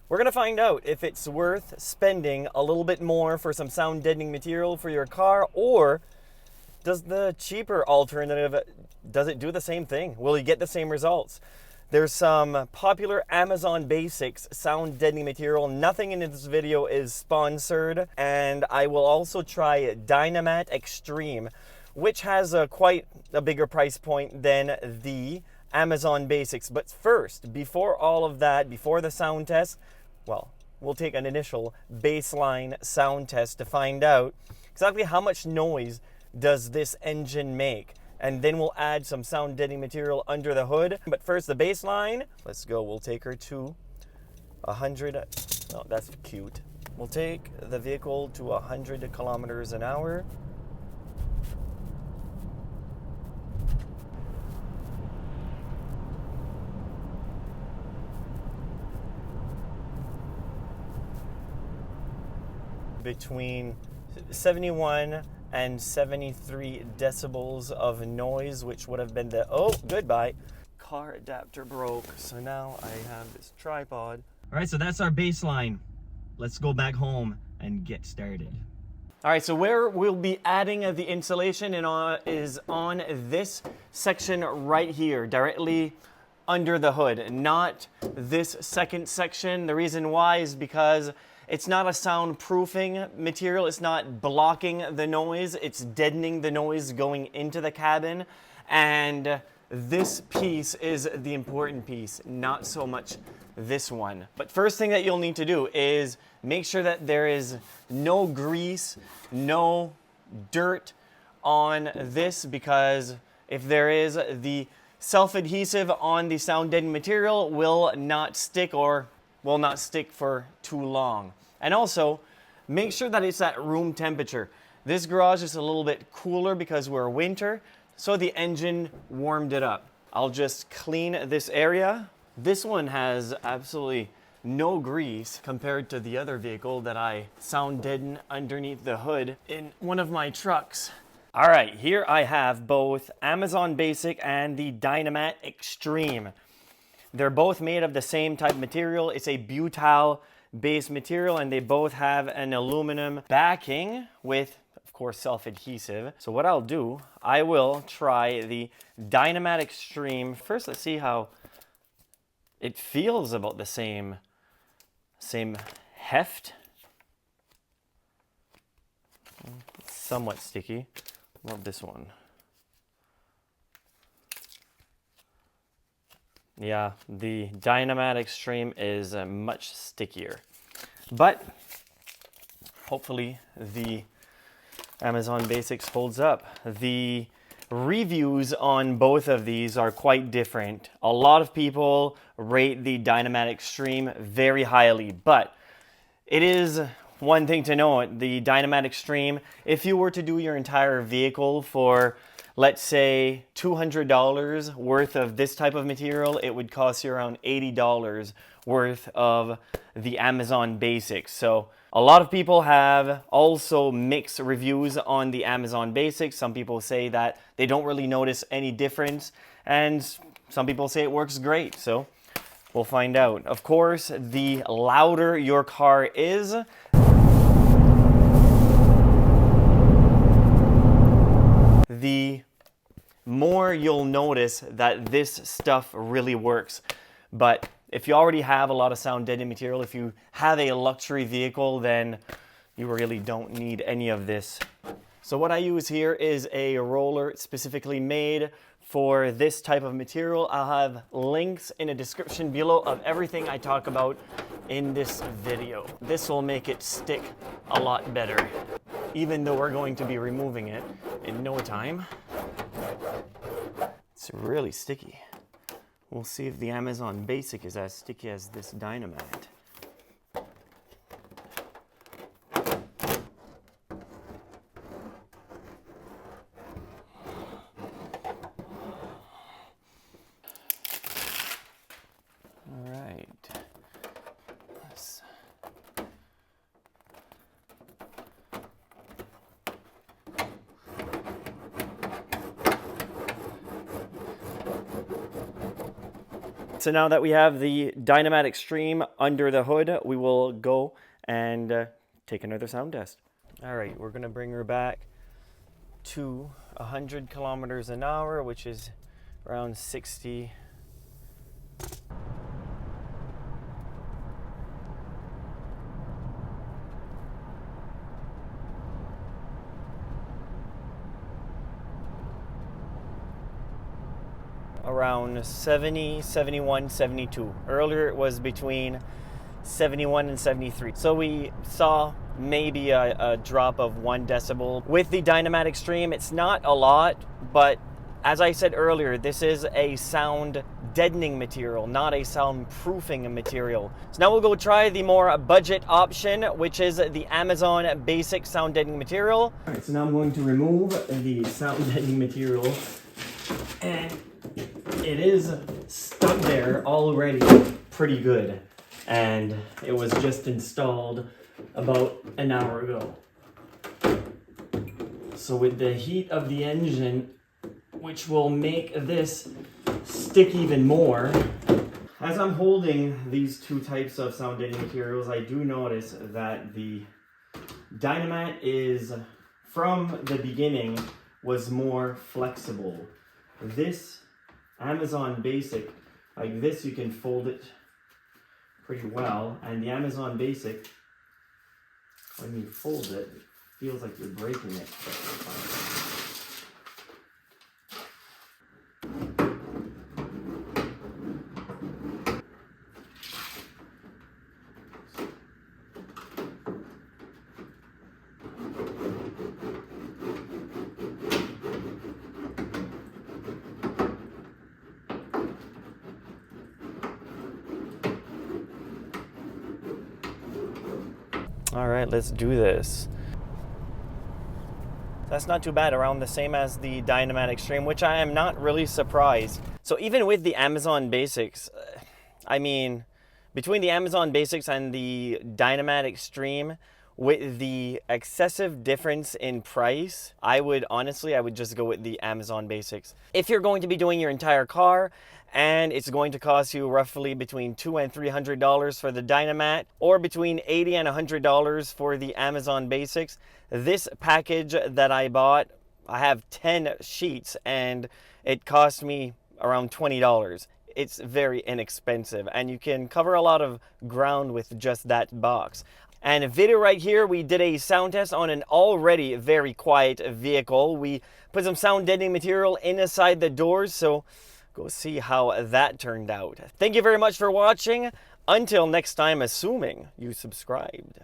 We're gonna find out if it's worth spending a little bit more for some sound deadening material for your car, or does the cheaper alternative, does it do the same thing? Will you get the same results? There's some popular Amazon Basics sound deadening material. Nothing in this video is sponsored. And I will also try Dynamat Extreme, which has quite a bigger price point than the Amazon Basics. But first, before all of that, before the sound test, well, we'll take an initial baseline sound test to find out exactly how much noise does this engine make. And then we'll add some sound deadening material under the hood. But first, the baseline. Let's go. We'll take her to 100. Oh, that's cute. We'll take the vehicle to 100 kilometers an hour. Between 71 and 73 decibels of noise, which would have been the, oh, goodbye. Car adapter broke, so now I have this tripod. All right, so that's our baseline. Let's go back home and get started. All right, so where we'll be adding the insulation is on this section right here, directly under the hood, not this second section. The reason why is because it's not a soundproofing material. It's not blocking the noise. It's deadening the noise going into the cabin. And this piece is the important piece, not so much this one. But first thing that you'll need to do is make sure that there is no grease, no dirt on this, because if there is, the self-adhesive on the sound deadening material will not stick, or will not stick for too long. And also, make sure that it's at room temperature. This garage is a little bit cooler because we're winter, so the engine warmed it up. I'll just clean this area. This one has absolutely no grease compared to the other vehicle that I sound deaden underneath the hood in one of my trucks. All right, here I have both Amazon Basic and the Dynamat Extreme. They're both made of the same type of material. It's a butyl based material, and they both have an aluminum backing with, of course, self-adhesive. So what I'll do, I will try the Dynamat Extreme. First, let's see how it feels. About the same heft. Somewhat sticky. Love this one. Yeah, the Dynamat Extreme is much stickier, but hopefully the Amazon Basics holds up. The reviews on both of these are quite different. A lot of people rate the Dynamat Extreme very highly, but it is one thing to note, the Dynamat Extreme, if you were to do your entire vehicle for, let's say, $200 worth of this type of material, it would cost you around $80 worth of the Amazon Basics. So a lot of people have also mixed reviews on the Amazon Basics. Some people say that they don't really notice any difference, and some people say it works great. So we'll find out. Of course, the louder your car is, the more you'll notice that this stuff really works. But if you already have a lot of sound deadening material, if you have a luxury vehicle, then you really don't need any of this. So what I use here is a roller specifically made for this type of material. I'll have links in the description below of everything I talk about in this video. This will make it stick a lot better, even though we're going to be removing it in no time. It's really sticky. We'll see if the Amazon Basic is as sticky as this Dynamat. All right. So now that we have the Dynamat Extreme under the hood, we will go and take another sound test. All right, we're gonna bring her back to 100 kilometers an hour, which is around 60. Around 70, 71, 72. Earlier it was between 71 and 73. So we saw maybe a drop of 1 decibel. With the Dynamat Extreme, it's not a lot, but as I said earlier, this is a sound deadening material, not a soundproofing material. So now we'll go try the more budget option, which is the Amazon Basic sound deadening material. All right, so now I'm going to remove the sound deadening material, and it is stuck there already pretty good. And it was just installed about an hour ago. So with the heat of the engine, which will make this stick even more, as I'm holding these two types of sound deadening materials, I do notice that the Dynamat is, from the beginning, was more flexible. This Amazon Basic, like this, you can fold it pretty well, and the Amazon Basic, when you fold it, it feels like you're breaking it. All right, let's do this. That's not too bad, around the same as the Dynamat Extreme, which I am not really surprised. So even with the Amazon Basics, I mean, between the Amazon Basics and the Dynamat Extreme, with the excessive difference in price, I would just go with the Amazon Basics. If you're going to be doing your entire car, and it's going to cost you roughly between $200 and $300 for the Dynamat, or between $80 and $100 for the Amazon Basics. This package that I bought, I have 10 sheets, and it cost me around $20. It's very inexpensive, and you can cover a lot of ground with just that box. And a video right here, we did a sound test on an already very quiet vehicle. We put some sound deadening material inside the doors, so go see how that turned out. Thank you very much for watching. Until next time, assuming you subscribed.